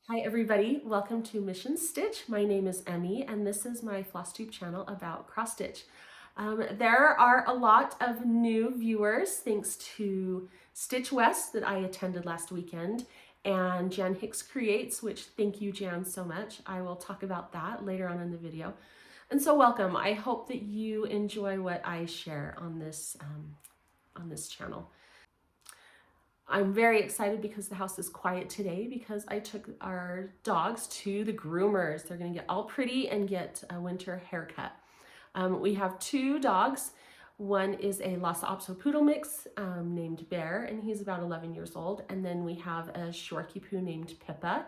Hi everybody, welcome to Mission Stitch. My name is Emmy and this is my Flosstube channel about cross stitch. There are a lot of new viewers thanks to Stitch West that I attended last weekend and Jan Hicks Creates, which thank you Jan so much. I will talk about that later on in the video. And so welcome. I hope that you enjoy what I share on this channel. I'm very excited because the house is quiet today because I took our dogs to the groomers. They're going to get all pretty and get a winter haircut. We have two dogs. One is a Lhasa Apso poodle mix named Bear, and he's about 11 years old. And then we have a Shorky Poo named Pippa,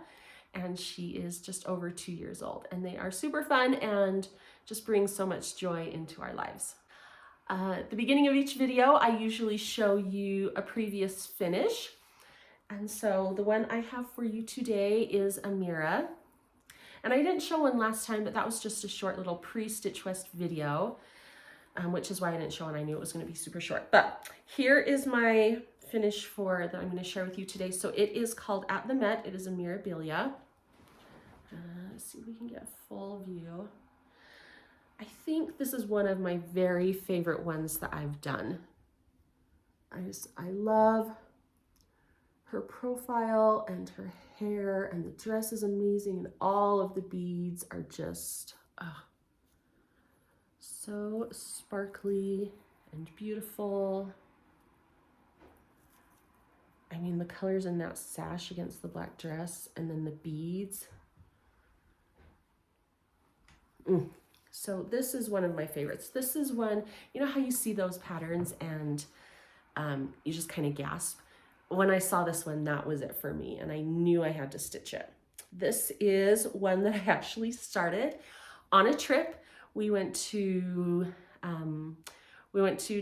and she is just over 2 years old. And they are super fun and just bring so much joy into our lives. At the beginning of each video, I usually show you a previous finish. And so the one I have for you today is a Mira. And I didn't show one last time, but that was just a short little pre-Stitch West video, which is why I didn't show one. I knew it was going to be super short. But here is my finish that I'm going to share with you today. So it is called At the Met. It is a Mirabilia. Let's see if we can get a full view. I think this is one of my very favorite ones that I've done. I love her profile and her hair, and the dress is amazing, and all of the beads are just so sparkly and beautiful. I mean, the colors in that sash against the black dress, and then the beads. So this is one of my favorites. This is one, you know how you see those patterns and you just kind of gasp? When I saw this one, that was it for me, and I knew I had to stitch it. This is one that I actually started on a trip. We went to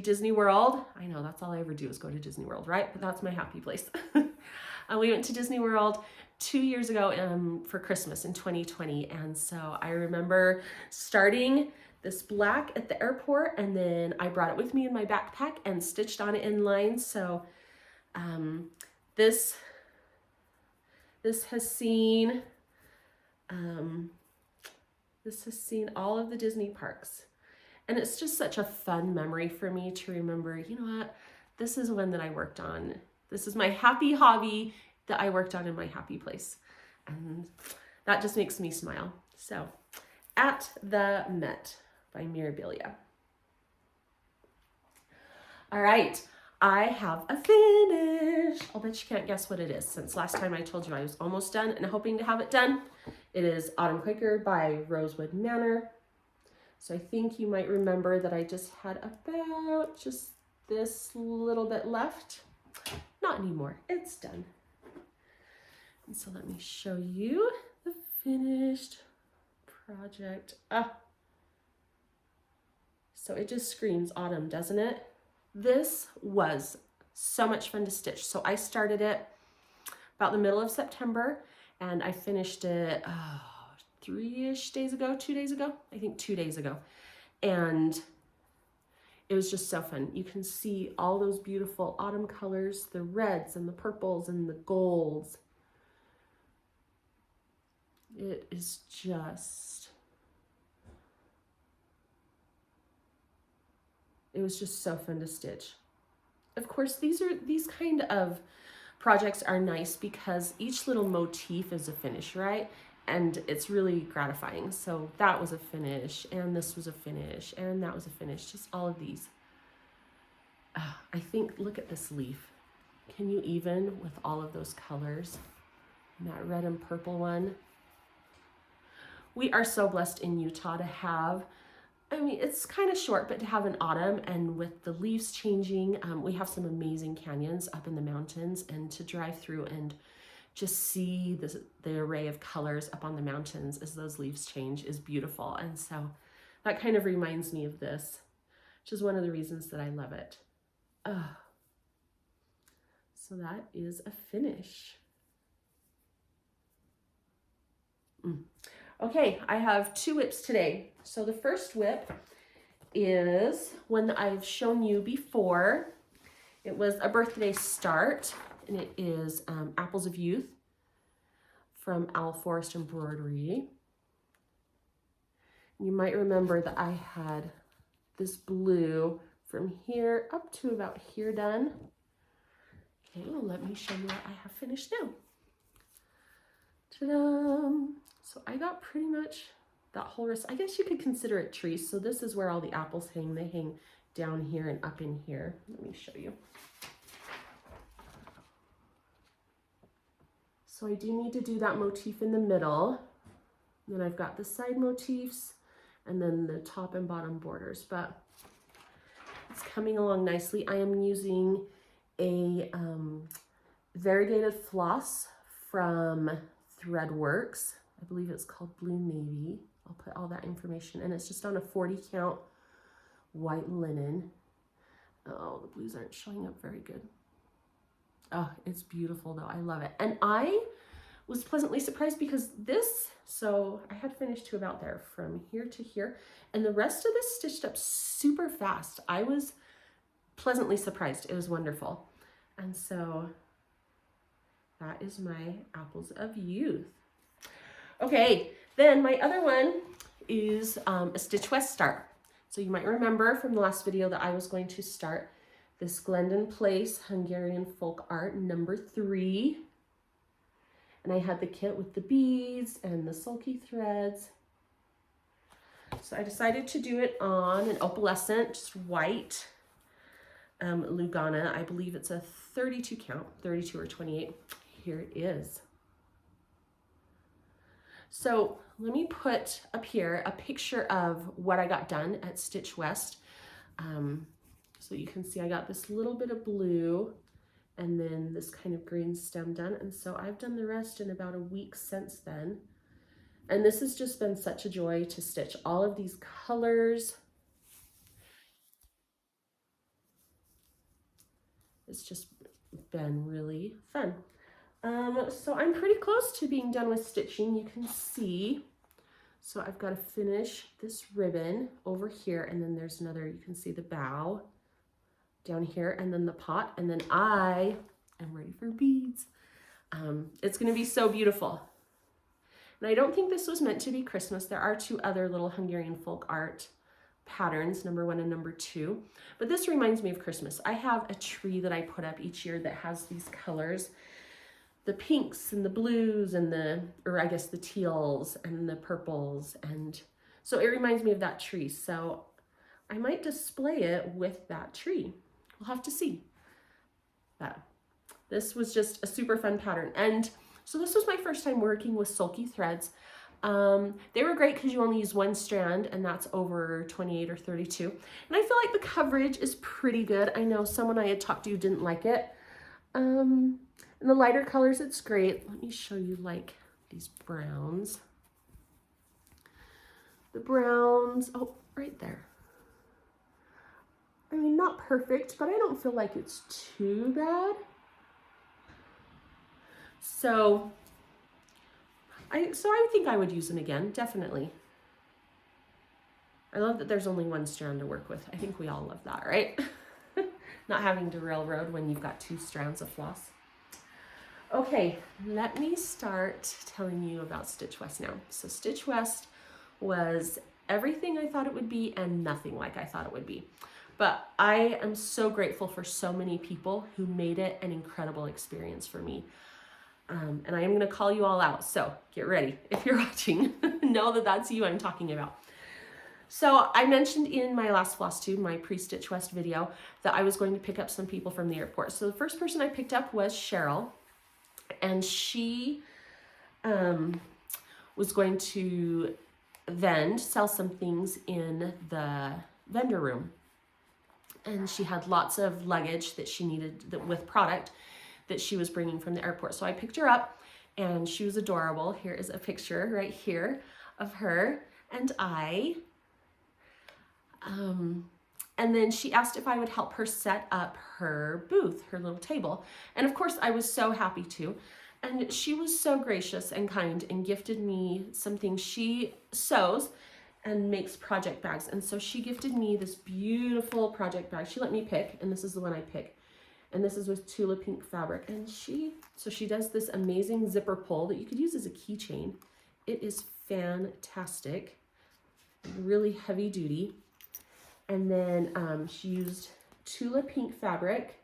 Disney World. I know that's all I ever do is go to Disney World, right? But that's my happy place. We went to Disney World 2 years ago for Christmas in 2020. And so I remember starting this black at the airport, and then I brought it with me in my backpack and stitched on it in line. So this has seen all of the Disney parks. And it's just such a fun memory for me to remember, you know what, this is one that I worked on. This is my happy hobby that I worked on in my happy place. And that just makes me smile. So, At the Met by Mirabilia. All right, I have a finish. I'll bet you can't guess what it is, since last time I told you I was almost done and hoping to have it done. It is Autumn Quaker by Rosewood Manor. So I think you might remember that I just had about just this little bit left. Not anymore, it's done. And so let me show you the finished project. So it just screams autumn, doesn't it? This was so much fun to stitch. So I started it about the middle of September, and I finished it 3-ish days ago, 2 days ago, I think 2 days ago. And it was just so fun. You can see all those beautiful autumn colors, the reds and the purples and the golds. It is just, it was just so fun to stitch. Of course, these kind of projects are nice because each little motif is a finish, right? And it's really gratifying. So that was a finish, and this was a finish, and that was a finish, just all of these. I think, look at this leaf. Can you even with all of those colors? And that red and purple one. We are so blessed in Utah to have, I mean, it's kind of short, but to have an autumn, and with the leaves changing, we have some amazing canyons up in the mountains, and to drive through and just see the array of colors up on the mountains as those leaves change is beautiful. And so that kind of reminds me of this, which is one of the reasons that I love it. So that is a finish. Okay, I have 2 whips today. So the first whip is one that I've shown you before. It was a birthday start, and it is Apples of Youth from Forest Embroidery. You might remember that I had this blue from here up to about here done. Okay, well, let me show you what I have finished now. Ta-da! So I got pretty much that whole rest. I guess you could consider it trees. So this is where all the apples hang. They hang down here and up in here. Let me show you. So I do need to do that motif in the middle. Then I've got the side motifs and then the top and bottom borders, but it's coming along nicely. I am using a variegated floss from Threadworx. I believe it's called Blue Navy. I'll put all that information, and it's just on a 40 count white linen. Oh, the blues aren't showing up very good. Oh, it's beautiful though. I love it. And I was pleasantly surprised because this, so I had finished to about there from here to here, and the rest of this stitched up super fast. I was pleasantly surprised. It was wonderful. And so that is my Apples of Youth. Okay, then my other one is a Stitch West start. So you might remember from the last video that I was going to start this Glendon Place Hungarian folk art number 3. And I had the kit with the beads and the sulky threads. So I decided to do it on an opalescent, just white Lugana. I believe it's a 32 count, 32 or 28. Here it is. So let me put up here a picture of what I got done at Stitch West. So you can see I got this little bit of blue and then this kind of green stem done. And so I've done the rest in about a week since then. And this has just been such a joy to stitch all of these colors. It's just been really fun. So I'm pretty close to being done with stitching. You can see, so I've got to finish this ribbon over here, and then there's another, you can see the bow down here, and then the pot, and then I am ready for beads. It's going to be so beautiful. And I don't think this was meant to be Christmas. There are 2 other little Hungarian folk art patterns, number 1 and number 2, but this reminds me of Christmas. I have a tree that I put up each year that has these colors, the pinks and the blues and or I guess the teals and the purples, and so it reminds me of that tree. So I might display it with that tree. We'll have to see. But this was just a super fun pattern, and so this was my first time working with sulky threads. They were great because you only use 1 strand, and that's over 28 or 32. And I feel like the coverage is pretty good. I know someone I had talked to didn't like it. In the lighter colors, it's great. Let me show you like these browns. The browns, oh, right there. I mean, not perfect, but I don't feel like it's too bad. So I think I would use them again, definitely. I love that there's only 1 strand to work with. I think we all love that, right? Not having to railroad when you've got 2 strands of floss. Okay, let me start telling you about Stitch West now. So Stitch West was everything I thought it would be and nothing like I thought it would be. But I am so grateful for so many people who made it an incredible experience for me. And I am going to call you all out, so get ready. If you're watching, know that that's you I'm talking about. So I mentioned in my last Flosstube, my pre-Stitch West video, that I was going to pick up some people from the airport. So the first person I picked up was Cheryl, and she was going to sell some things in the vendor room. And she had lots of luggage that she needed with product that she was bringing from the airport. So I picked her up, and she was adorable. Here is a picture right here of her and I. And then she asked if I would help her set up her booth, her little table. And of course I was so happy to. And she was so gracious and kind and gifted me some things. She sews and makes project bags. And so she gifted me this beautiful project bag. She let me pick, and this is the one I picked. and this is with Tula Pink fabric. And she does this amazing zipper pull that you could use as a keychain. It is fantastic, really heavy duty. And then she used Tula Pink fabric,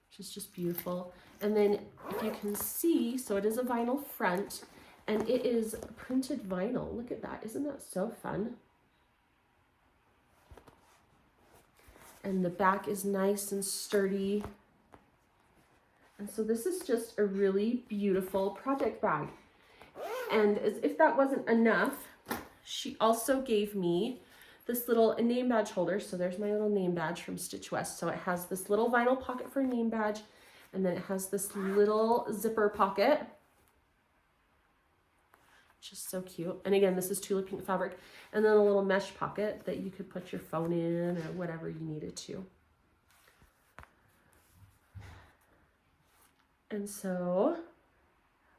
which is just beautiful. And then if you can see, so it is a vinyl front, and it is printed vinyl. Look at that, isn't that so fun? And the back is nice and sturdy. And so this is just a really beautiful project bag. And as if that wasn't enough, she also gave me this little name badge holder. So there's my little name badge from Stitch West. So it has this little vinyl pocket for a name badge, and then it has this little zipper pocket, which is so cute. And again, this is Tula Pink fabric, and then a little mesh pocket that you could put your phone in or whatever you needed to. And so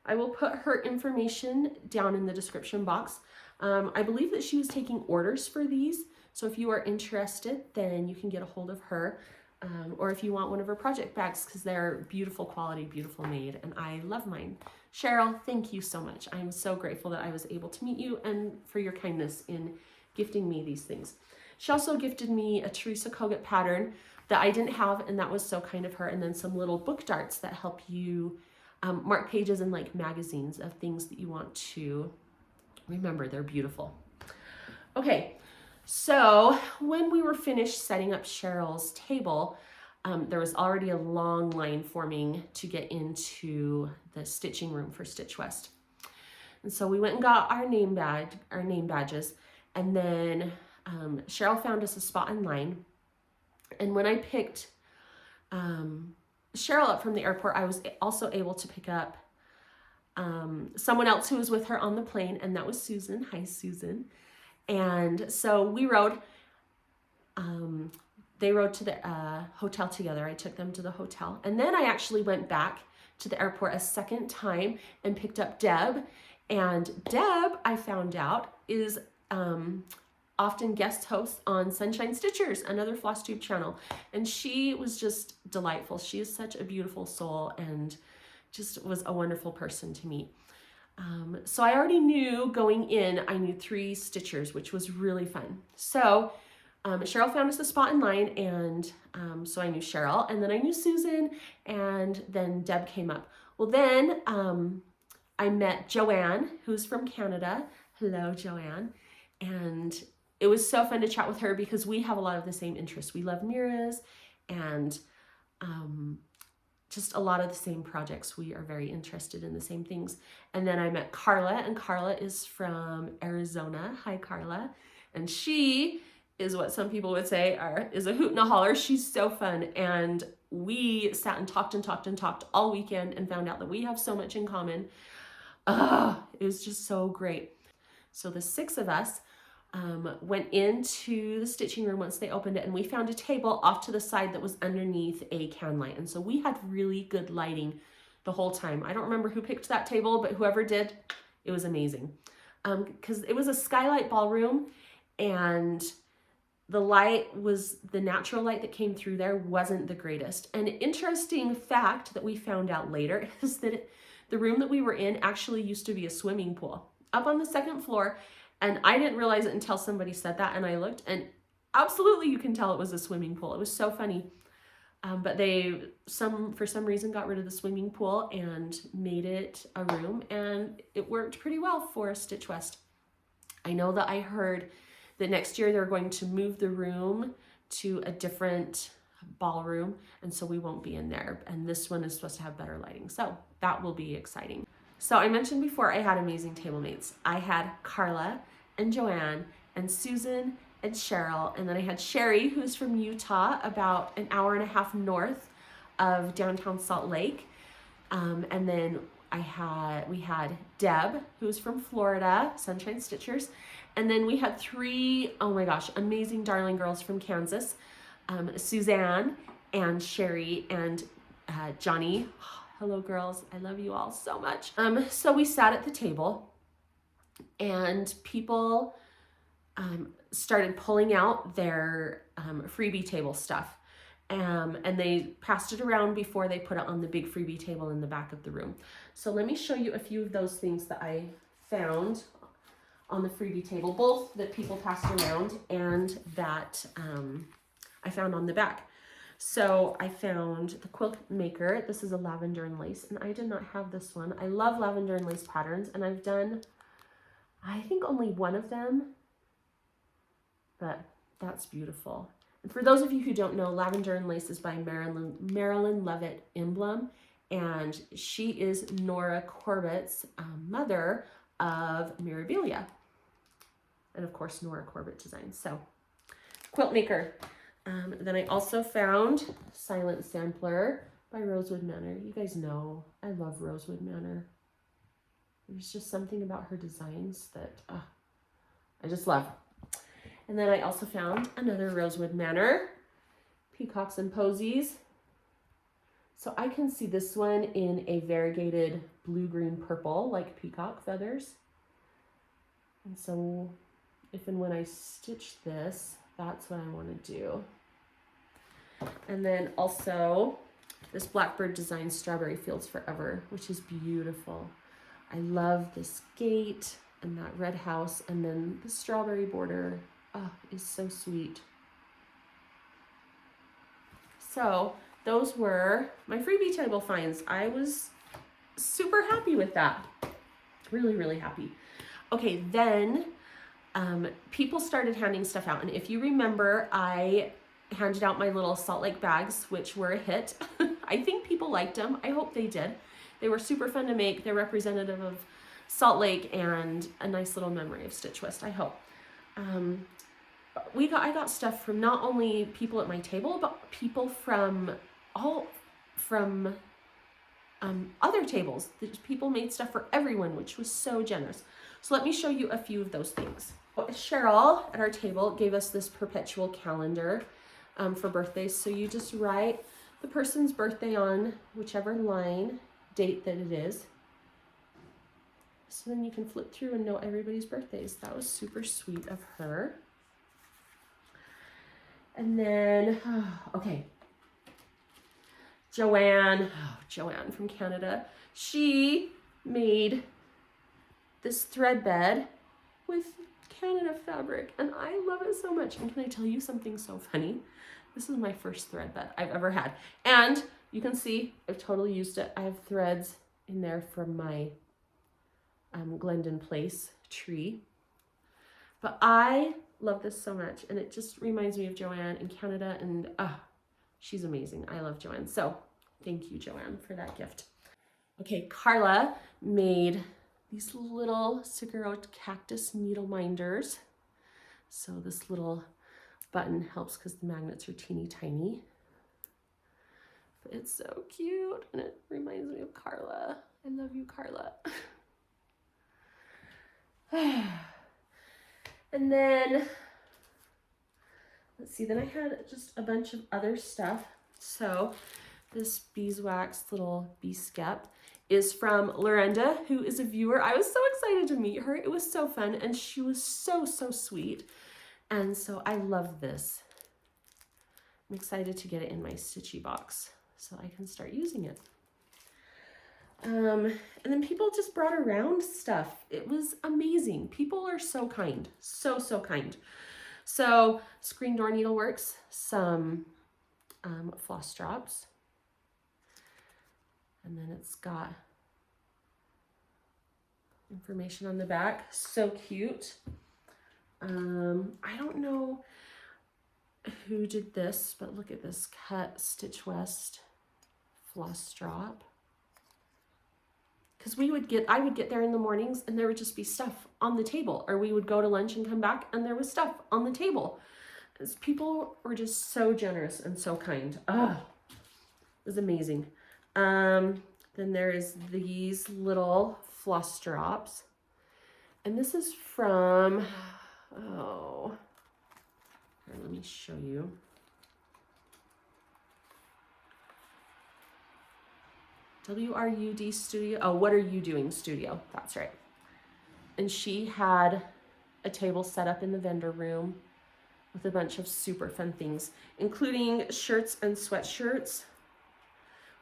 I will put her information down in the description box. I believe that she was taking orders for these. So if you are interested, then you can get a hold of her. Or if you want one of her project bags, because they're beautiful quality, beautiful made, and I love mine. Cheryl, thank you so much. I'm so grateful that I was able to meet you and for your kindness in gifting me these things. She also gifted me a Teresa Kogut pattern that I didn't have, and that was so kind of her, and then some little book darts that help you mark pages in like magazines of things that you want to remember. They're beautiful. Okay, so when we were finished setting up Cheryl's table, there was already a long line forming to get into the stitching room for Stitch West. And so we went and got our name badges, and then Cheryl found us a spot in line. And when I picked Cheryl up from the airport, I was also able to pick up someone else who was with her on the plane, and that was Susan. Hi, Susan. And so we rode. They rode to the hotel together. I took them to the hotel, and then I actually went back to the airport a second time and picked up Deb. And Deb, I found out, is often guest host on Sunshine Stitchers, another Flosstube channel, and she was just delightful. She is such a beautiful soul and just was a wonderful person to meet. So I already knew going in, I knew 3 stitchers, which was really fun. So Cheryl found us a spot in line, and so I knew Cheryl, and then I knew Susan, and then Deb came up. Well, then I met Joanne, who's from Canada. Hello, Joanne. And it was so fun to chat with her because we have a lot of the same interests. We love Miras and just a lot of the same projects. We are very interested in the same things. And then I met Carla, and Carla is from Arizona. Hi, Carla. And she is what some people would say is a hoot and a holler. She's so fun. And we sat and talked and talked and talked all weekend and found out that we have so much in common. It was just so great. So the 6 of us went into the stitching room once they opened it, and we found a table off to the side that was underneath a can light. And so we had really good lighting the whole time. I don't remember who picked that table, but whoever did, it was amazing. Because it was a skylight ballroom, and the light was, the natural light that came through there wasn't the greatest. An interesting fact that we found out later is that the room that we were in actually used to be a swimming pool up on the 2nd floor. And I didn't realize it until somebody said that, and I looked, and absolutely you can tell it was a swimming pool. It was so funny. But they, for some reason, got rid of the swimming pool and made it a room, and it worked pretty well for Stitch West. I know that I heard that next year they're going to move the room to a different ballroom, and so we won't be in there. And this one is supposed to have better lighting, so that will be exciting. So I mentioned before I had amazing table mates. I had Carla and Joanne and Susan and Cheryl, and then I had Sherry, who's from Utah, about an hour and a half north of downtown Salt Lake. And then we had Deb, who's from Florida, Sunshine Stitchers. And then we had 3, oh my gosh, amazing darling girls from Kansas, Suzanne and Sherry and Johnny. Hello girls, I love you all so much. So we sat at the table, and people started pulling out their freebie table stuff. And they passed it around before they put it on the big freebie table in the back of the room. So let me show you a few of those things that I found on the freebie table, both that people passed around and that I found on the back. So I found the quilt maker. This is a lavender and lace, and I did not have this one. I love lavender and lace patterns, and I've done, I think, only one of them, but that's beautiful. And for those of you who don't know, Lavender and Lace is by Marilyn Levitt Emblem, and she is Nora Corbett's mother of Mirabilia, and of course Nora Corbett Designs. So, quilt maker. Then I also found Silent Sampler by Rosewood Manor. You guys know I love Rosewood Manor. There's just something about her designs that I just love. And then I also found another Rosewood Manor, Peacocks and Posies. So I can see this one in a variegated blue-green purple, like peacock feathers. And so if and when I stitch this, that's what I want to do. And then also this Blackbird Design Strawberry Fields Forever, which is beautiful. I love this gate and that red house, and then the strawberry border. Oh, is so sweet. So those were my freebie table finds. I was super happy with that. Really, really happy. Okay, then people started handing stuff out. And if you remember, I handed out my little Salt Lake bags, which were a hit. I think people liked them. I hope they did. They were super fun to make. They're representative of Salt Lake and a nice little memory of Stitch West, I hope. I got stuff from not only people at my table, but people from other tables. People made stuff for everyone, which was so generous. So let me show you a few of those things. Cheryl at our table gave us this perpetual calendar for birthdays. So you just write the person's birthday on whichever line, date that it is. So then you can flip through and know everybody's birthdays. That was super sweet of her. And then, okay, Joanne from Canada, she made this thread bed with Canada fabric, and I love it so much. And can I tell you something so funny? This is my first thread bed I've ever had. And you can see I've totally used it. I have threads in there from my Glendon Place tree. But I love this so much, and it just reminds me of Joanne in Canada, and she's amazing. I love Joanne. So thank you, Joanne, for that gift. Okay, Carla made these little Seguro cactus needle minders. So this little button helps because the magnets are teeny tiny. But it's so cute, and it reminds me of Carla. I love you, Carla. And then, let's see, then I had just a bunch of other stuff. So this beeswax little bee skep is from Lorenda, who is a viewer. I was so excited to meet her. It was so fun, and she was so, so sweet. And so I love this. I'm excited to get it in my stitchy box so I can start using it. And then people just brought around stuff. It was amazing. People are so kind, so, so kind. So Screen Door Needleworks, some floss drops. And then it's got information on the back. So cute. I don't know who did this, but look at this cut Stitch West floss drop. Because I would get there in the mornings and there would just be stuff on the table, or we would go to lunch and come back and there was stuff on the table. Because people were just so generous and so kind. It was amazing. Then there's these little floss drops. And this is from, here, let me show you. WRUD Studio. Oh, What Are You Doing Studio. That's right. And she had a table set up in the vendor room with a bunch of super fun things, including shirts and sweatshirts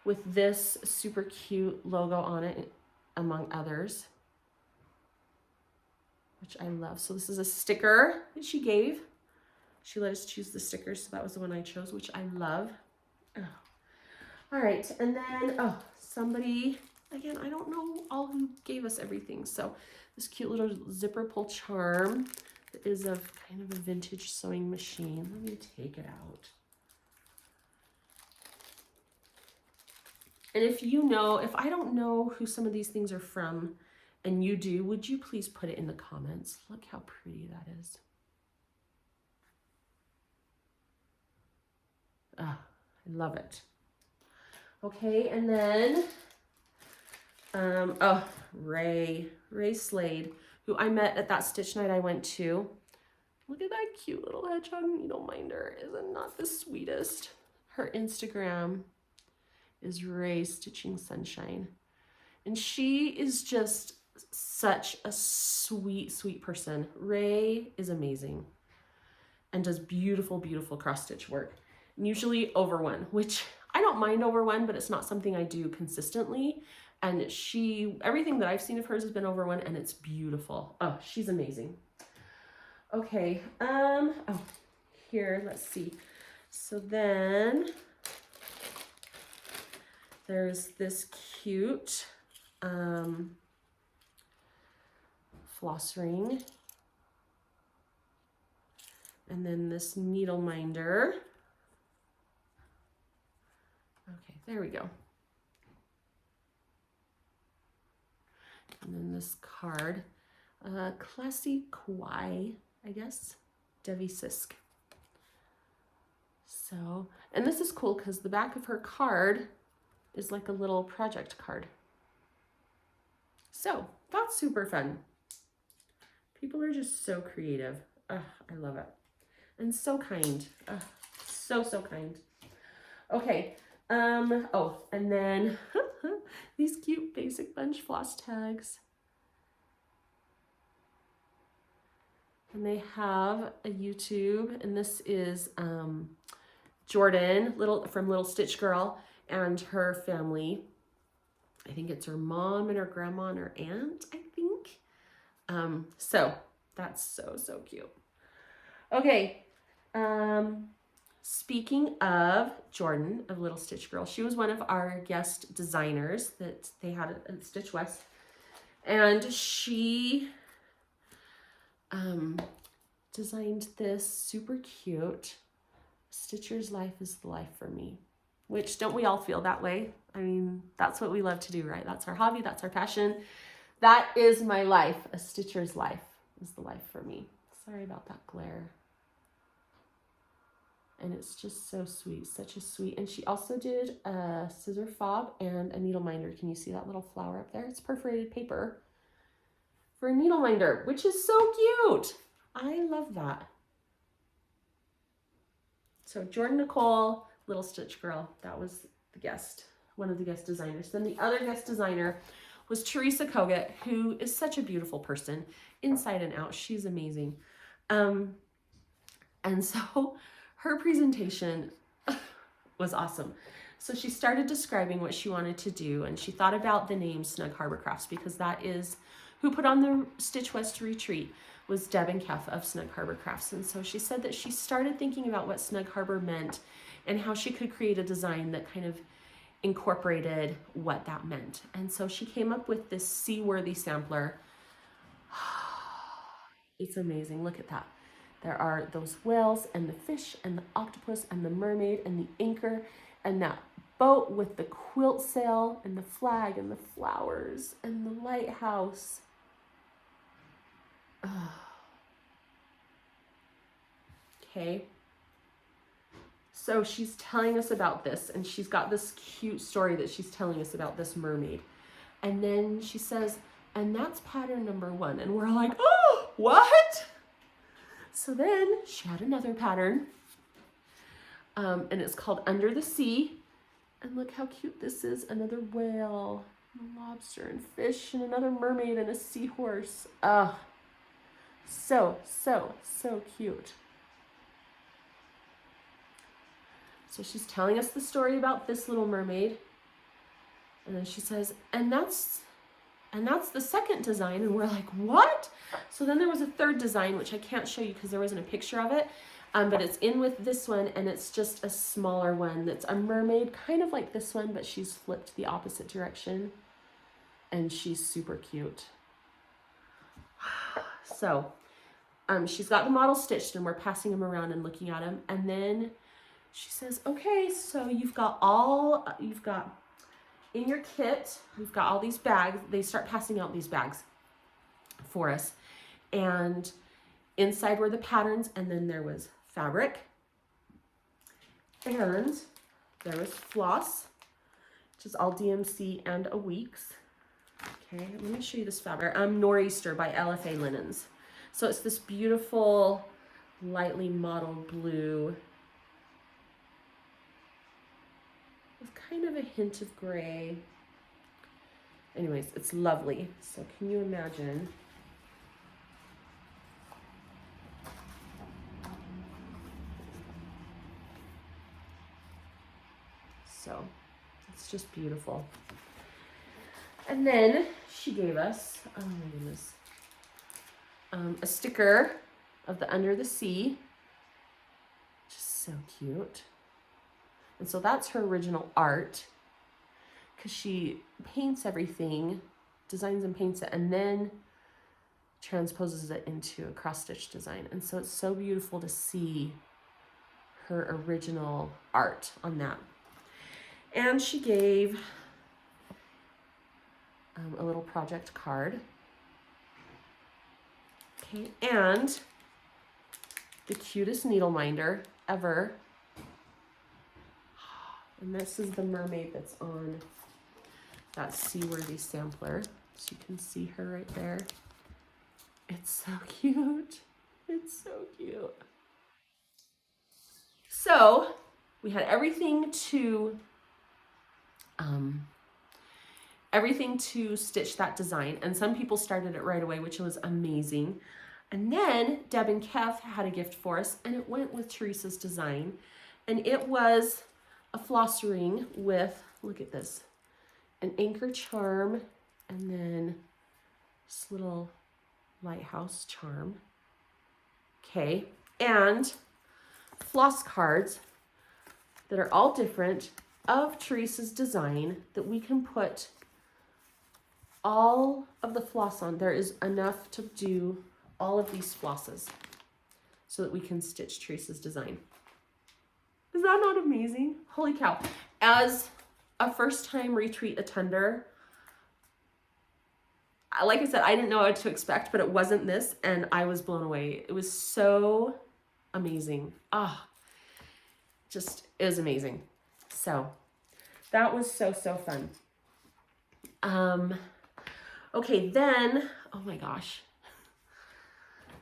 with this super cute logo on it, among others, which I love. So this is a sticker that she gave. She let us choose the stickers, so that was the one I chose, which I love. Oh. All right, and then, oh, somebody, again, I don't know all who gave us everything. So this cute little zipper pull charm that is of kind of a vintage sewing machine. Let me take it out. And if you know, if I don't know who some of these things are from, and you do, would you please put it in the comments? Look how pretty that is. Ah, I love it. Okay, and then, oh, Ray Slade, who I met at that stitch night I went to. Look at that cute little hedgehog needle minder. Isn't that the sweetest? Her Instagram is Ray Stitching Sunshine. And she is just such a sweet, sweet person. Ray is amazing and does beautiful, beautiful cross stitch work. And usually over one, which I don't mind over one, but it's not something I do consistently. And everything that I've seen of hers has been over one, and it's beautiful. Oh, she's amazing. Okay, oh, here, let's see. So then there's this cute floss ring. And then this needle minder. Okay, there we go. And then this card, Classy Kawaii, I guess, Devi Sisk. So, and this is cool because the back of her card is like a little project card. So that's super fun. People are just so creative. Ugh, I love it. And so kind. Ugh, so, so kind. Okay. Oh, and then these cute basic bunch floss tags. And they have a YouTube, and this is Jordan, from Little Stitch Girl, and her family. I think it's her mom and her grandma and her aunt, I think. So that's so, so cute. Okay. Speaking of Jordan of Little Stitch Girl, she was one of our guest designers that they had at Stitch West. And she designed this super cute Stitcher's Life is the Life for Me, which don't we all feel that way? I mean, that's what we love to do, right? That's our hobby, that's our passion. That is my life. A Stitcher's life is the life for me. Sorry about that glare. And it's just so sweet, such a sweet. And she also did a scissor fob and a needle minder. Can you see that little flower up there? It's perforated paper for a needle minder, which is so cute. I love that. So Jordan Nicole, Little Stitch Girl, that was the guest, one of the guest designers. Then the other guest designer was Teresa Kogut, who is such a beautiful person, inside and out. She's amazing. And so her presentation was awesome. So she started describing what she wanted to do, and she thought about the name Snug Harbor Crafts, because that is who put on the Stitch West retreat, was Deb and Kef of Snug Harbor Crafts. And so she said that she started thinking about what Snug Harbor meant and how she could create a design that kind of incorporated what that meant. And so she came up with this seaworthy sampler. It's amazing. Look at that. There are those whales and the fish and the octopus and the mermaid and the anchor and that boat with the quilt sail and the flag and the flowers and the lighthouse. Okay. So she's telling us about this, and she's got this cute story that she's telling us about this mermaid. And then she says, and that's pattern number 1. And we're like, oh, what? So then she had another pattern, and it's called Under the Sea. And look how cute this is. Another whale, a lobster and fish, and another mermaid and a seahorse. So, so, so cute. So she's telling us the story about this little mermaid. And then she says, and that's the second design. And we're like, what? So then there was a third design, which I can't show you because there wasn't a picture of it. But it's in with this one, and it's just a smaller one. That's a mermaid, kind of like this one, but she's flipped the opposite direction. And she's super cute. So she's got the model stitched, and we're passing them around and looking at them. And then she says, okay, so you've got in your kit, we've got all these bags. They start passing out these bags for us. And inside were the patterns, and then there was fabric, and there was floss, which is all DMC and a weeks. Okay, let me show you this fabric. Nor'easter by LFA Linens. So it's this beautiful, lightly mottled blue with kind of a hint of gray. Anyways, it's lovely. So can you imagine? So it's just beautiful. And then she gave us, oh my goodness, a sticker of the Under the Sea, which is so cute. And so that's her original art, because she paints everything, designs and paints it, and then transposes it into a cross-stitch design. And so it's so beautiful to see her original art on that. And she gave a little project card. Okay, and the cutest needle minder ever. And this is the mermaid that's on that seaworthy sampler. So you can see her right there. It's so cute. It's so cute. So we had everything to stitch that design, and some people started it right away, which was amazing. And then Deb and Kev had a gift for us, and it went with Teresa's design, and it was a floss ring with, look at this, an anchor charm, and then this little lighthouse charm. Okay, and floss cards that are all different of Teresa's design that we can put all of the floss on. There is enough to do all of these flosses so that we can stitch Teresa's design. Is that not amazing? Holy cow. As a first-time retreat attender, like I said, I didn't know what to expect, but it wasn't this, and I was blown away. It was so amazing. Just, it was amazing. So that was so fun. Okay, then, oh my gosh.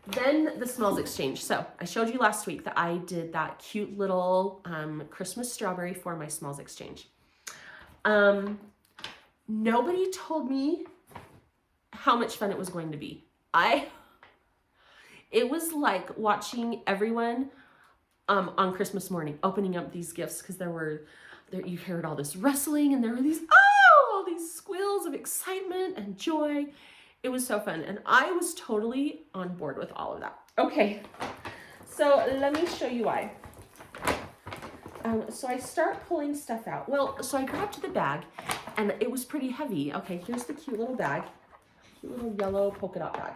Then the smells exchange. So I showed you last week that I did that cute little Christmas strawberry for my smells exchange. Nobody told me how much fun it was going to be. It was like watching everyone on Christmas morning opening up these gifts, because you heard all this rustling, and there were these, all these squeals of excitement and joy. It was so fun, and I was totally on board with all of that. Okay, so let me show you why. So I start pulling stuff out. Well, so I grabbed the bag, and it was pretty heavy. Okay, here's the cute little bag, cute little yellow polka dot bag.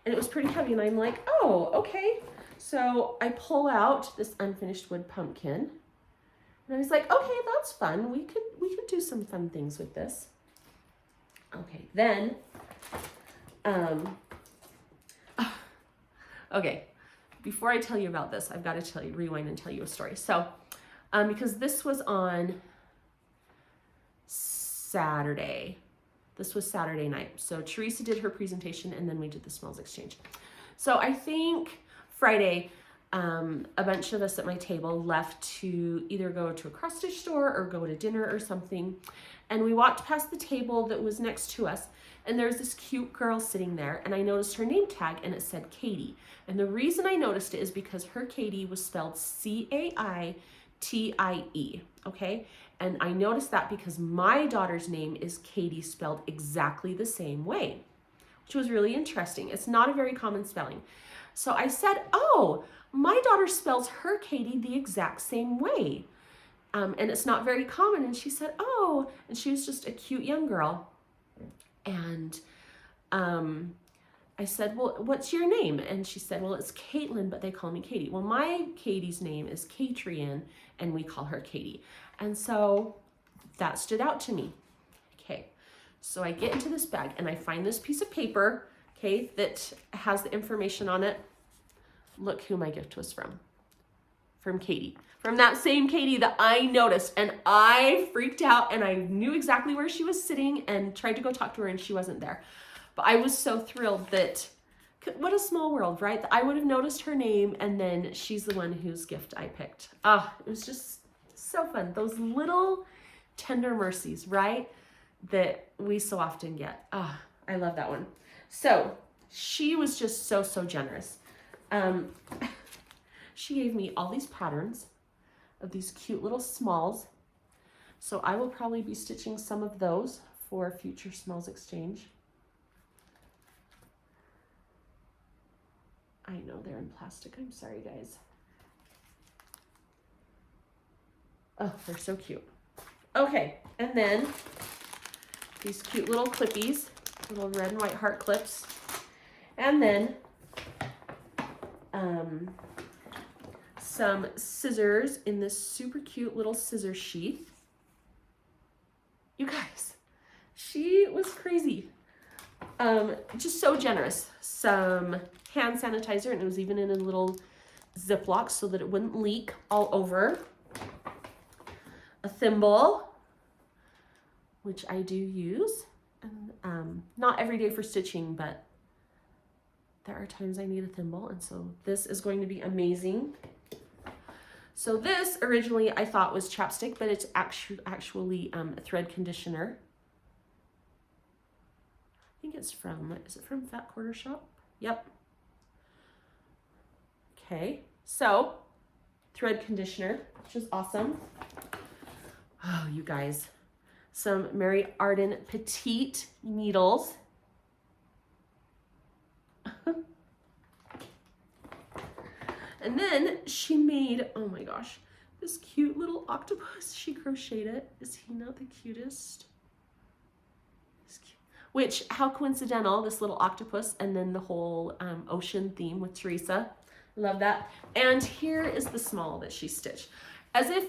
And it was pretty heavy, and I'm like, oh, okay. So I pull out this unfinished wood pumpkin, and I was like, okay, that's fun. We could do some fun things with this. Okay, then, okay, before I tell you about this, I've got to rewind and tell you a story. So, because this was on Saturday. This was Saturday night. So Teresa did her presentation, and then we did the smells exchange. So I think Friday, a bunch of us at my table left to either go to a cross-stitch store or go to dinner or something. And we walked past the table that was next to us, and there's this cute girl sitting there, and I noticed her name tag, and it said Katie. And the reason I noticed it is because her Katie was spelled Caitty, T-I-E, okay? And I noticed that because my daughter's name is Katie, spelled exactly the same way, which was really interesting. It's not a very common spelling. So I said, oh, my daughter spells her Katie the exact same way. And it's not very common. And she said, oh, and she was just a cute young girl. And I said, well, what's your name? And she said, well, it's Caitlin, but they call me Katie. Well, my Katie's name is Catrian, and we call her Katie. And so that stood out to me. Okay, so I get into this bag and I find this piece of paper, okay, that has the information on it. Look who my gift was from Katie. From that same Katie that I noticed, and I freaked out and I knew exactly where she was sitting and tried to go talk to her and she wasn't there. But I was so thrilled that, what a small world, right? I would have noticed her name and then she's the one whose gift I picked. Ah, it was just so fun. Those little tender mercies, right? That we so often get. Ah, I love that one. So she was just so, so generous. She gave me all these patterns of these cute little smalls. So I will probably be stitching some of those for future smalls exchange. I know they're in plastic. I'm sorry, guys. Oh, they're so cute. Okay, and then these cute little clippies, little red and white heart clips. And then some scissors in this super cute little scissor sheath. You guys, she was crazy. Just so generous. Some hand sanitizer, and it was even in a little Ziploc so that it wouldn't leak all over. A thimble, which I do use, and not every day for stitching, but there are times I need a thimble, and so this is going to be amazing. So this originally I thought was chapstick, but it's actually a thread conditioner. I think it's from, is it from Fat Quarter Shop? Yep. Okay, so thread conditioner, which is awesome. Oh, you guys, some Mary Arden petite needles. And then she made, oh my gosh, this cute little octopus. She crocheted it. Is he not the cutest? He's cute. Which, how coincidental, this little octopus and then the whole ocean theme with Teresa. Love that. And here is the small that she stitched. As if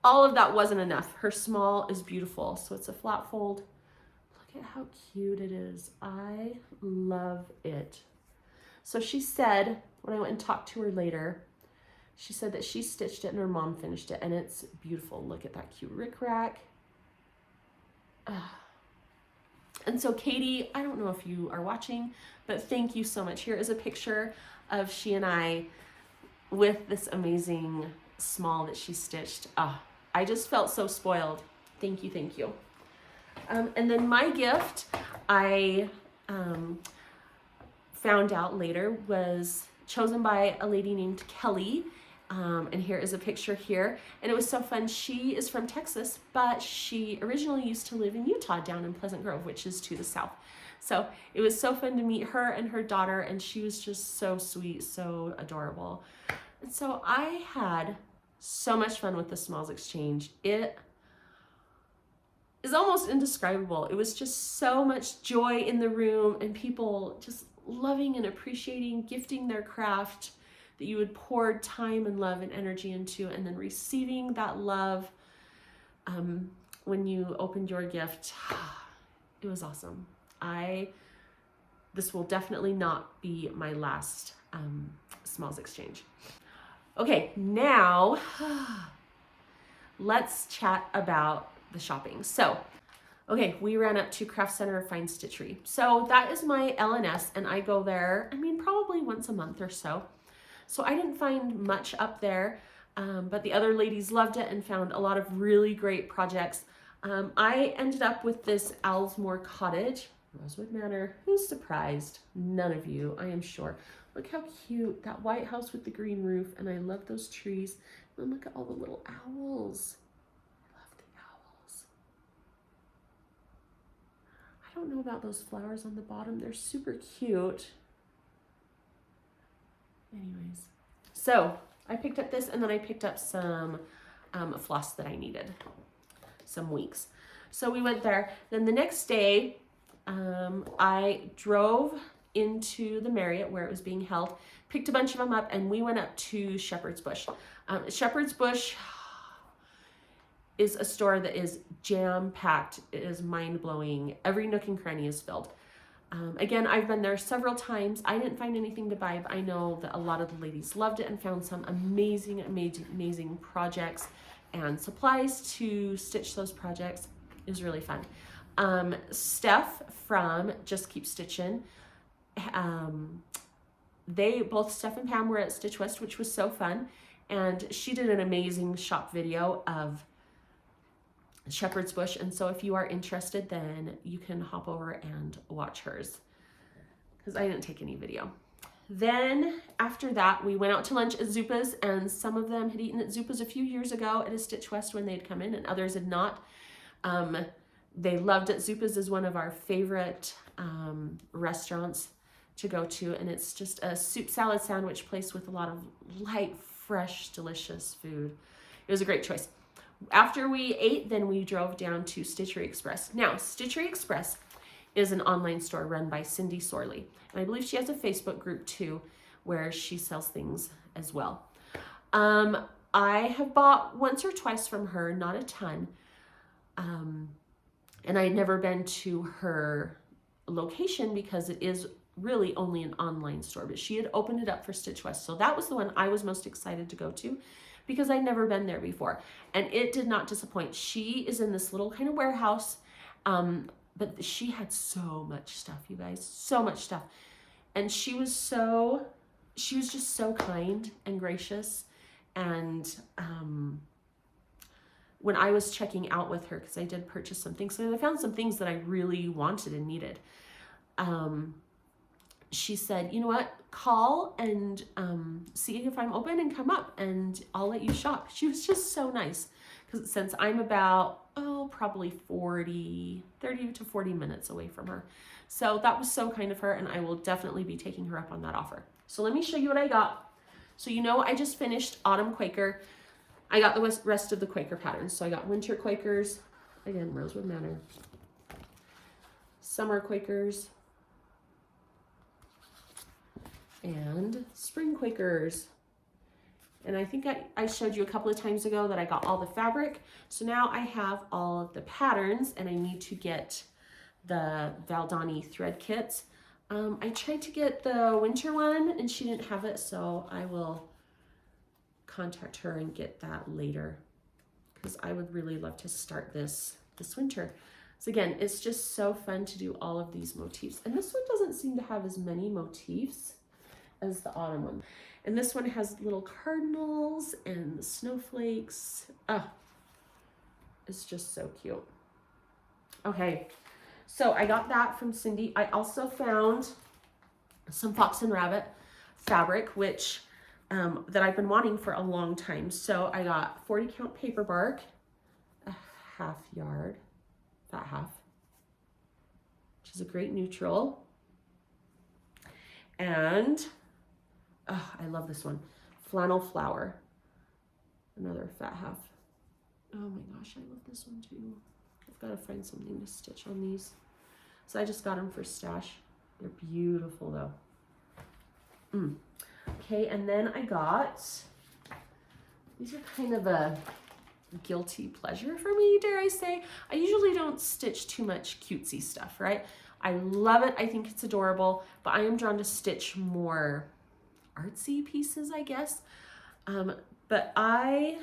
all of that wasn't enough, her small is beautiful. So it's a flat fold. Look at how cute it is. I love it. So she said, when I went and talked to her later, she said that she stitched it and her mom finished it, and it's beautiful. Look at that cute rickrack. And so Katie, I don't know if you are watching, but thank you so much. Here is a picture of she and I with this amazing small that she stitched. I just felt so spoiled. Thank you, thank you. And then my gift, I found out later, was chosen by a lady named Kelly. And here is a picture here. And it was so fun. She is from Texas, but she originally used to live in Utah, down in Pleasant Grove, which is to the south. So it was so fun to meet her and her daughter, and she was just so sweet, so adorable. And so I had so much fun with the Smalls Exchange. It is almost indescribable. It was just so much joy in the room, and people just loving and appreciating, gifting their craft that you would pour time and love and energy into, and then receiving that love when you opened your gift. It was awesome. This will definitely not be my last Smalls Exchange. Okay, now let's chat about the shopping. So, okay, we ran up to Craft Center of Fine Stitchery. So that is my LNS, and I go there, I mean, probably once a month or so. So I didn't find much up there, but the other ladies loved it and found a lot of really great projects. I ended up with this Owlsmore Cottage, Rosewood Manor. Who's surprised? None of you, I am sure. Look how cute, that white house with the green roof, and I love those trees. And look at all the little owls. I love the owls. I don't know about those flowers on the bottom. They're super cute. Anyways, so I picked up this, and then I picked up some floss that I needed, some weeks. So we went there. Then the next day, I drove into the Marriott where it was being held, picked a bunch of them up, and we went up to Shepherd's Bush. Shepherd's Bush is a store that is jam-packed. It is mind-blowing. Every nook and cranny is filled. Again, I've been there several times. I didn't find anything to buy, but I know that a lot of the ladies loved it and found some amazing, amazing, amazing projects and supplies to stitch those projects. It was really fun. Steph from Just Keep Stitching, Steph and Pam were at Stitch West, which was so fun, and she did an amazing shop video of Shepherd's Bush, and so if you are interested, then you can hop over and watch hers, because I didn't take any video. Then after that, we went out to lunch at Zupa's, and some of them had eaten at Zupa's a few years ago at a Stitch West when they'd come in, and others had not. They loved it. Zupa's is one of our favorite restaurants to go to, and it's just a soup salad sandwich place with a lot of light, fresh, delicious food. It was a great choice. After we ate, then we drove down to Stitchery Express. Now, Stitchery Express is an online store run by Cindy Sorley, and I believe she has a Facebook group too where she sells things as well. I have bought once or twice from her, not a ton, and I had never been to her location because it is really only an online store, but she had opened it up for Stitch West, so that was the one I was most excited to go to because I'd never been there before, and it did not disappoint. She is in this little kind of warehouse, but she had so much stuff, you guys, so much stuff, and she was just so kind and gracious. And when I was checking out with her, because I did purchase some things, so I found some things that I really wanted and needed. She said, you know what, call and see if I'm open and come up and I'll let you shop. She was just so nice, because since I'm about, probably 30 to 40 minutes away from her. So that was so kind of her, and I will definitely be taking her up on that offer. So let me show you what I got. So you know I just finished Autumn Quaker. I got the rest of the Quaker patterns. So I got Winter Quakers, again, Rosewood Manor, Summer Quakers, and Spring Quakers. And I think I showed you a couple of times ago that I got all the fabric. So now I have all of the patterns, and I need to get the Valdani thread kits. I tried to get the winter one and she didn't have it, so I will contact her and get that later, because I would really love to start this winter. So again, it's just so fun to do all of these motifs. And this one doesn't seem to have as many motifs as the autumn one. And this one has little cardinals and the snowflakes. Oh, it's just so cute. Okay, so I got that from Cindy. I also found some Fox and Rabbit fabric, which that I've been wanting for a long time. So I got 40 count paper bark, a half yard, that half, which is a great neutral. And I love this one, flannel flower, another fat half. Oh my gosh, I love this one too. I've got to find something to stitch on these. So I just got them for stash. They're beautiful though. Okay, and then I got, these are kind of a guilty pleasure for me, dare I say. I usually don't stitch too much cutesy stuff, right? I love it, I think it's adorable, but I am drawn to stitch more artsy pieces, I guess. But I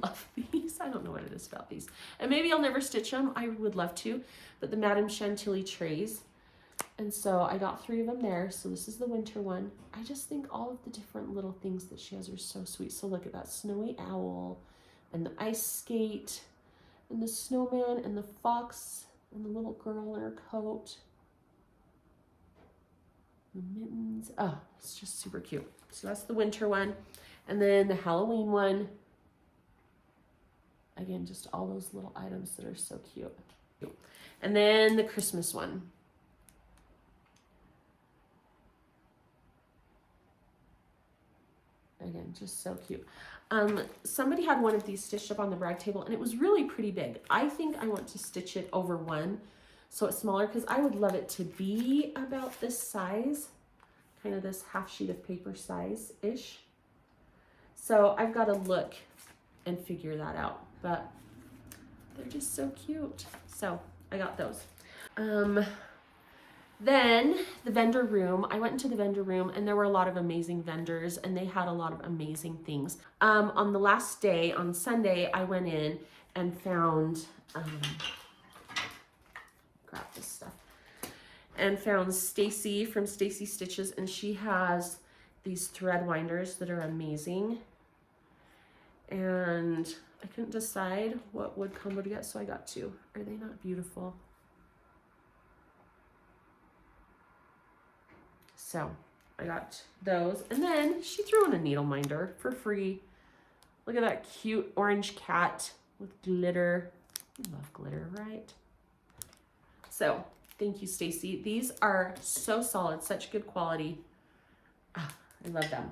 love these. I don't know what it is about these. And maybe I'll never stitch them. I would love to. But the Madame Chantilly trays. And so I got 3 of them there. So this is the winter one. I just think all of the different little things that she has are so sweet. So look at that snowy owl and the ice skate and the snowman and the fox and the little girl in her coat. The mittens, oh, it's just super cute. So that's the winter one. And then the Halloween one. Again, just all those little items that are so cute. And then the Christmas one. Again, just so cute. Somebody had one of these stitched up on the brag table and it was really pretty big. I think I want to stitch it over one so it's smaller because I would love it to be about this size, kind of this half sheet of paper size-ish. So I've got to look and figure that out, but they're just so cute. So I got those. Then the vendor room, I went into the vendor room and there were a lot of amazing vendors and they had a lot of amazing things. On the last day, on Sunday, I went in and found, grab this stuff, and found Stacy from Stacy Stitches, and she has these thread winders that are amazing. And I couldn't decide what wood combo to get, so I got two. Are they not beautiful? So I got those. And then she threw in a needle minder for free. Look at that cute orange cat with glitter. I love glitter, right? So thank you, Stacy. These are so solid, such good quality. Ah, I love them.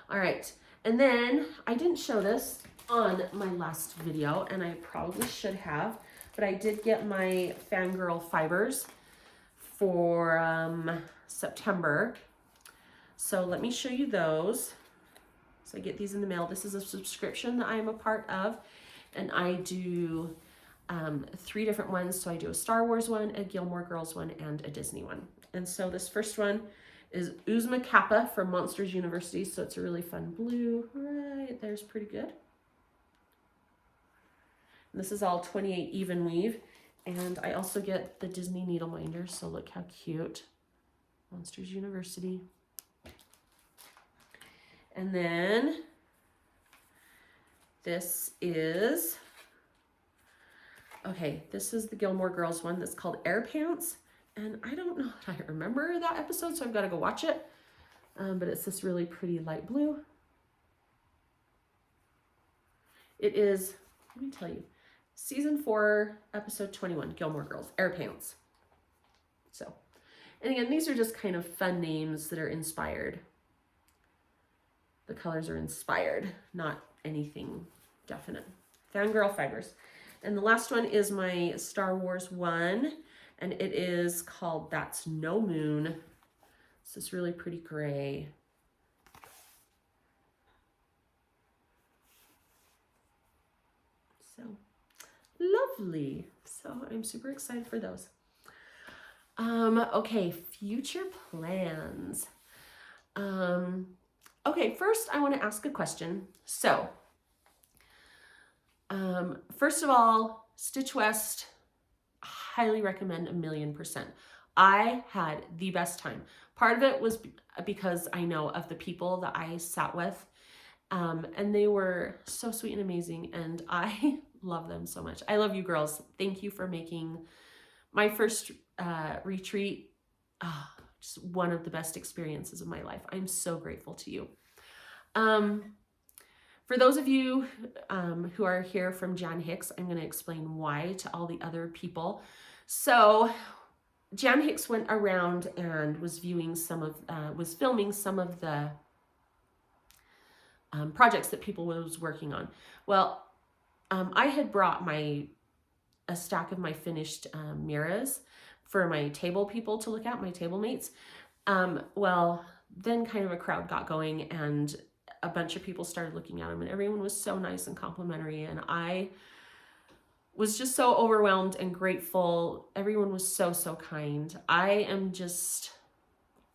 All right. And then I didn't show this on my last video, and I probably should have, but I did get my Fangirl fibers for September. So let me show you those. So I get these in the mail. This is a subscription that I am a part of, and I do 3 different ones. So I do a Star Wars one, a Gilmore Girls one, and a Disney one. And so this first one is Uzma Kappa from Monsters University. So it's a really fun blue. Right there's pretty good. And this is all 28 even weave. And I also get the Disney needle minder. So look how cute. Monsters University. And then this is, okay, this is the Gilmore Girls one that's called Air Pants. And I don't know if I remember that episode, so I've got to go watch it. But it's this really pretty light blue. It is, let me tell you, season 4, episode 21, Gilmore Girls, Air Pants. So, and again, these are just kind of fun names that are inspired. The colors are inspired, not anything definite. Fangirl fibers. And the last one is my Star Wars one, and it is called That's No Moon. It's this really pretty gray. So lovely. So I'm super excited for those. Okay, future plans. Okay, first I want to ask a question. So, first of all, Stitch West, highly recommend 1,000,000%. I had the best time. Part of it was because I know of the people that I sat with, and they were so sweet and amazing, and I love them so much. I love you girls. Thank you for making my first retreat just one of the best experiences of my life. I'm so grateful to you. For those of you who are here from Jan Hicks, I'm going to explain why to all the other people. So Jan Hicks went around and was viewing some of, was filming some of the projects that people was working on. Well, I had brought a stack of my finished Miras for my table people to look at, my table mates. Well, then kind of a crowd got going and a bunch of people started looking at them, and everyone was so nice and complimentary, and I was just so overwhelmed and grateful. Everyone was so, so kind. I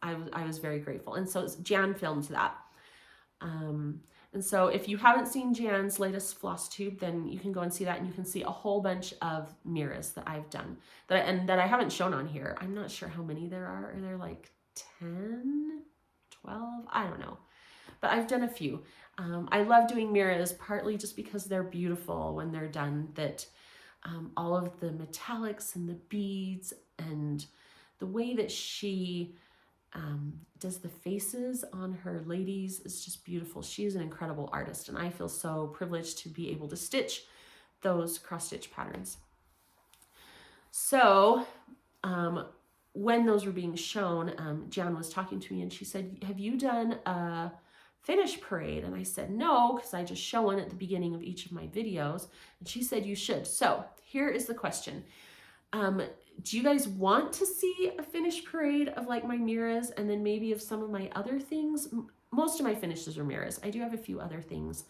was very grateful. And so Jan filmed that. And so if you haven't seen Jan's latest Flosstube, then you can go and see that, and you can see a whole bunch of Miras that I've done that I haven't shown on here. I'm not sure how many there are. Are there like 10, 12? I don't know. But I've done a few. I love doing Miras partly just because they're beautiful when they're done, that all of the metallics and the beads and the way that she does the faces on her ladies. It's just beautiful. She is an incredible artist, and I feel so privileged to be able to stitch those cross stitch patterns. So when those were being shown, Jan was talking to me and she said, have you done a finish parade? And I said, no, because I just show one at the beginning of each of my videos. And she said, you should. So here is the question. Do you guys want to see a finish parade of like my Miras and then maybe of some of my other things? Most of my finishes are Miras. I do have a few other things,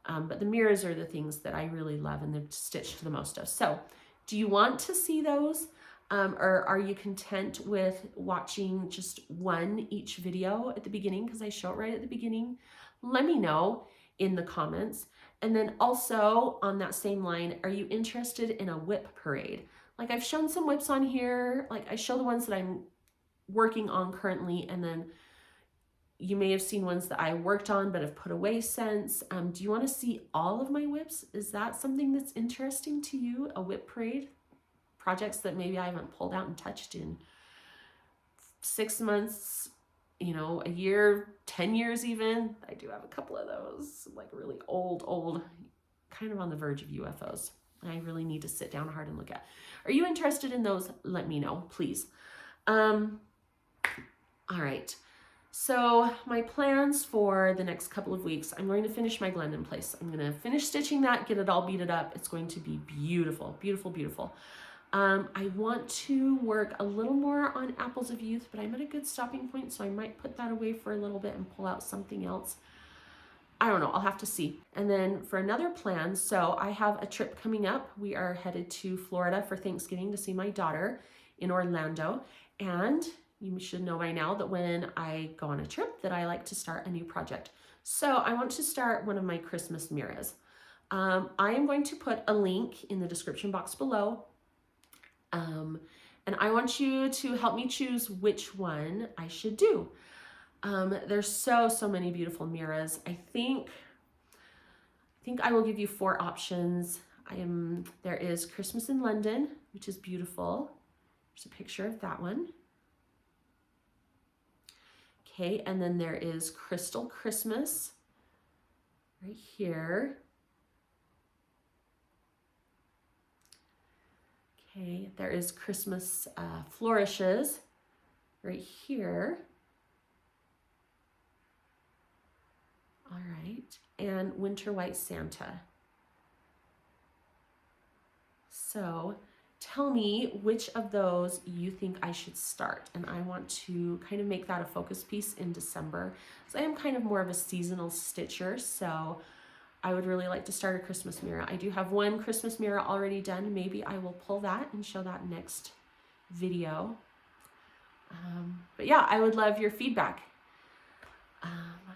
but the Miras are the things that I really love and they're stitched the most of. So do you want to see those? Or are you content with watching just one each video at the beginning? Because I show it right at the beginning. Let me know in the comments. And then also on that same line, are you interested in a whip parade? Like I've shown some whips on here. Like I show the ones that I'm working on currently, and then you may have seen ones that I worked on but have put away since. Do you want to see all of my whips? Is that something that's interesting to you? A whip parade? Projects that maybe I haven't pulled out and touched in 6 months, you know, a year, 10 years even. I do have a couple of those, like really old, kind of on the verge of UFOs. I really need to sit down hard and look at. Are you interested in those? Let me know, please. All right. So my plans for the next couple of weeks, I'm going to finish my Glendon place. I'm going to finish stitching that, get it all beaded up. It's going to be beautiful, beautiful, beautiful. I want to work a little more on Apples of Youth, but I'm at a good stopping point, so I might put that away for a little bit and pull out something else. I don't know, I'll have to see. And then for another plan, so I have a trip coming up. We are headed to Florida for Thanksgiving to see my daughter in Orlando. And you should know by now that when I go on a trip that I like to start a new project. So I want to start one of my Christmas Miras. I am going to put a link in the description box below. And I want you to help me choose which one I should do. There's so many beautiful Miras. I think I will give you 4 options. There is Christmas in London, which is beautiful. There's a picture of that one. Okay, and then there is Crystal Christmas right here. Okay, there is Christmas Flourishes right here. All right, and Winter White Santa. So tell me which of those you think I should start. And I want to kind of make that a focus piece in December. So I am kind of more of a seasonal stitcher, so I would really like to start a Christmas Mira. I do have one Christmas Mira already done. Maybe I will pull that and show that next video. But yeah, I would love your feedback.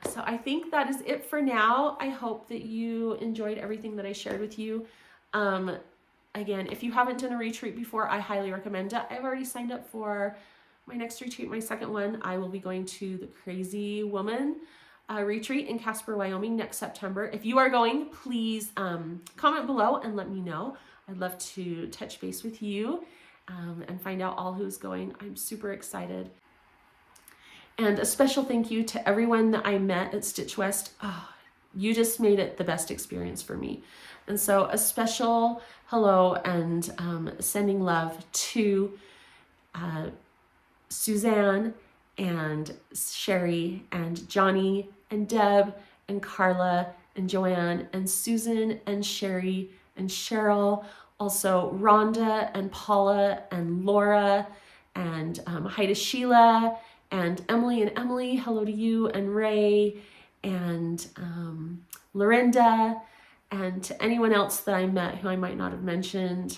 So I think that is it for now. I hope that you enjoyed everything that I shared with you. Again, if you haven't done a retreat before, I highly recommend it. I've already signed up for my next retreat, my second one. I will be going to the Crazy Woman retreat in Casper, Wyoming next September. If you are going, please comment below and let me know. I'd love to touch base with you and find out all who's going. I'm super excited. And a special thank you to everyone that I met at Stitch West. Oh, you just made it the best experience for me. And so a special hello and sending love to Suzanne and Sherry and Johnny and Deb and Carla and Joanne and Susan and Sherry and Cheryl, also Rhonda and Paula and Laura and hi to Sheila and Emily and Emily, hello to you, and Ray and Lorinda, and to anyone else that I met who I might not have mentioned.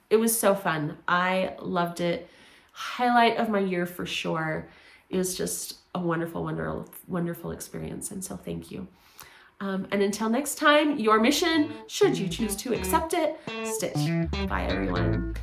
It was so fun. I loved it. Highlight of my year for sure. It was just a wonderful, wonderful, wonderful experience. And so thank you. And until next time, your mission, should you choose to accept it, stitch. Bye everyone.